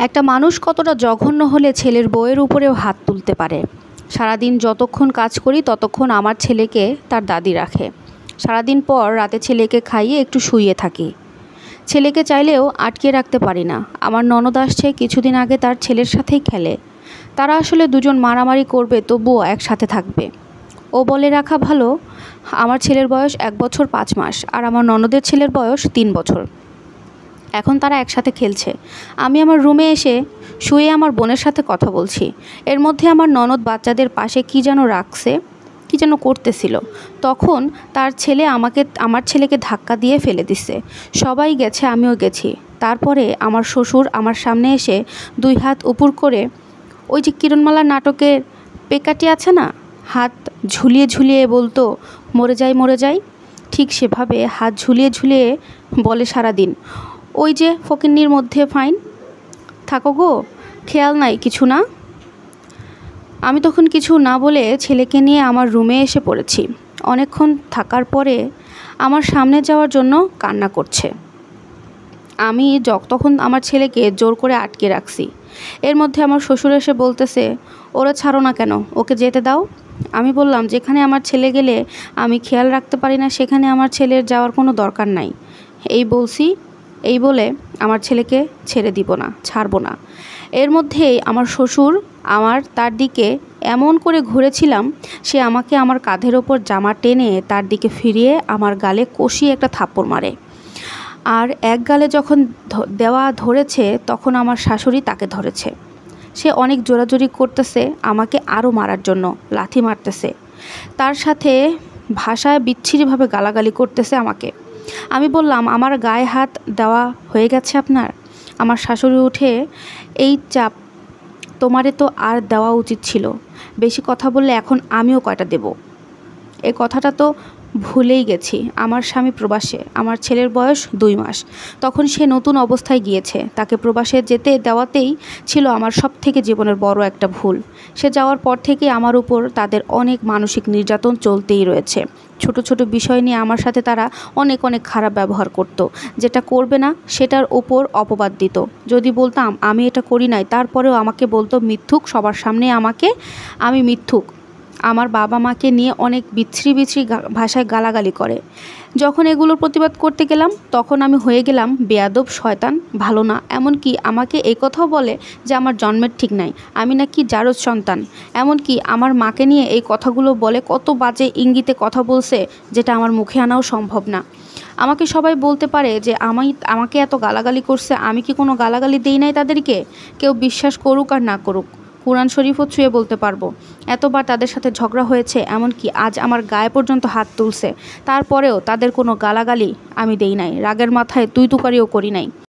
একটা মানুষ কতটা জঘন্য হলে ছেলের বউয়ের উপরেও হাত তুলতে পারে। সারাদিন যতক্ষণ কাজ করি ততক্ষণ আমার ছেলেকে তার দাদি রাখে। সারাদিন পর রাতে ছেলেকে খাইয়ে একটু শুইয়ে থাকি। ছেলেকে চাইলেও আটকে রাখতে পারি না। আমার ননদ আসছে, কিছুদিন আগে তার ছেলের সাথেই খেলে। তারা আসলে দুজন মারামারি করবে, তবুও একসাথে থাকবে। ও বলে রাখা ভালো, আমার ছেলের বয়স 1 বছর 5 মাস আর আমার ননদের ছেলের বয়স 3 বছর। এখন তারা একসাথে খেলছে। আমি আমার রুমে এসে শুয়ে আমার বোনের সাথে কথা বলছি। এর মধ্যে আমার ননদ বাচ্চাদের পাশে কী যেন করতেছিল। তখন তার ছেলে আমার ছেলেকে ধাক্কা দিয়ে ফেলে দিছে। সবাই গেছে, আমিও গেছি। তারপরে আমার শ্বশুর আমার সামনে এসে 2 হাত উপর করে, ওই যে কিরণমালা নাটকের পেকাটি আছে না, হাত ঝুলিয়ে ঝুলিয়ে বলতো, মরে যাই মরে যাই। ঠিক সেভাবে হাত ঝুলিয়ে ঝুলিয়ে বলে সারাদিন, ওই যে ফকিন্নির মধ্যে ফাইন থাকো গো, খেয়াল নাই কিছু না। আমি তখন কিছু না বলে ছেলেকে নিয়ে আমার রুমে এসে পড়েছি। অনেকক্ষণ থাকার পরে আমার সামনে যাওয়ার জন্য কান্না করছে। আমি তখন আমার ছেলেকে জোর করে আটকে রাখছি। এর মধ্যে আমার শ্বশুর এসে বলতেছে, ওরা ছাড়ো না কেন, ওকে যেতে দাও। আমি বললাম, যেখানে আমার ছেলে গেলে আমি খেয়াল রাখতে পারি না, সেখানে আমার ছেলের যাওয়ার কোনো দরকার নাই। এই বলে আমার ছেলেকে ছেড়ে দিব না, ছাড়বো না। এর মধ্যেই আমার শ্বশুর তার দিকে এমন করে ঘুরেছিলাম, সে আমাকে আমার কাঁধের ওপর জামা টেনে তার দিকে ফিরিয়ে আমার গালে কষিয়ে একটা থাপ্পড় মারে। আর এক গালে যখন দেওয়া ধরেছে, তখন আমার শাশুড়ি তাকে ধরেছে। সে অনেক জোরাজোরি করতেছে আমাকে আরও মারার জন্য, লাথি মারতেছে। তার সাথে ভাষায় বিচ্ছিরিভাবে গালাগালি করতেছে আমাকে। আমি বললাম, আমার গায়ে হাত দেওয়া হয়ে গেছে আপনার? আমার শাশুড়ি উঠে, এই চাপ, তোমারে তো আর দেওয়া উচিত ছিল। বেশি কথা বললে এখন আমিও কয়টা দেব। এই কথাটা তো ভুলেই গেছি। আমার স্বামী প্রবাসে, আমার ছেলের বয়স 2 মাস। তখন সে নতুন অবস্থায় গিয়েছে। তাকে প্রবাসে যেতে দেওয়াতেই ছিল আমার সবথেকে জীবনের বড় একটা ভুল। সে যাওয়ার পর থেকে আমার উপর তাদের অনেক মানসিক নির্যাতন চলতেই রয়েছে। ছোট ছোট বিষয় নিয়ে আমার সাথে তারা অনেক খারাপ ব্যবহার করত। যেটা করবে না সেটার ওপর অপবাদ দিত। যদি বলতাম আমি এটা করি নাই, তারপরেও আমাকে বলতো মিথ্যুক। সবার সামনে আমি মিথ্যুক। আমার বাবা মাকে নিয়ে অনেক বিচ্ছিরি ভাষায় গালাগালি করে। যখন এগুলোর প্রতিবাদ করতে গেলাম, তখন আমি হয়ে গেলাম বেয়াদব, শয়তান, ভালো না। এমনকি আমাকে এই কথাও বলে যে আমার জন্মের ঠিক নাই, আমি নাকি জারজ সন্তান। এমনকি আমার মাকে নিয়ে এই কথাগুলো বলে, কত বাজে ইঙ্গিতে কথা বলছে, যেটা আমার মুখে আনাও সম্ভব না। আমাকে সবাই বলতে পারে যে আমাকে এত গালাগালি করছে, আমি কি কোনো গালাগালি দেই নাই তাদেরকে? কেউ বিশ্বাস করুক আর না করুক, কোরআন শরীফও ছুঁয়ে বলতে পারবো। এতবার তাদের সাথে ঝগড়া হয়েছে, এমনকি আজ আমার গায়ে পর্যন্ত হাত তুলছে। তারপরেও তাদের কোনো গালাগালি আমি দেই নাই। রাগের মাথায় তুই তুকারিও করি নাই।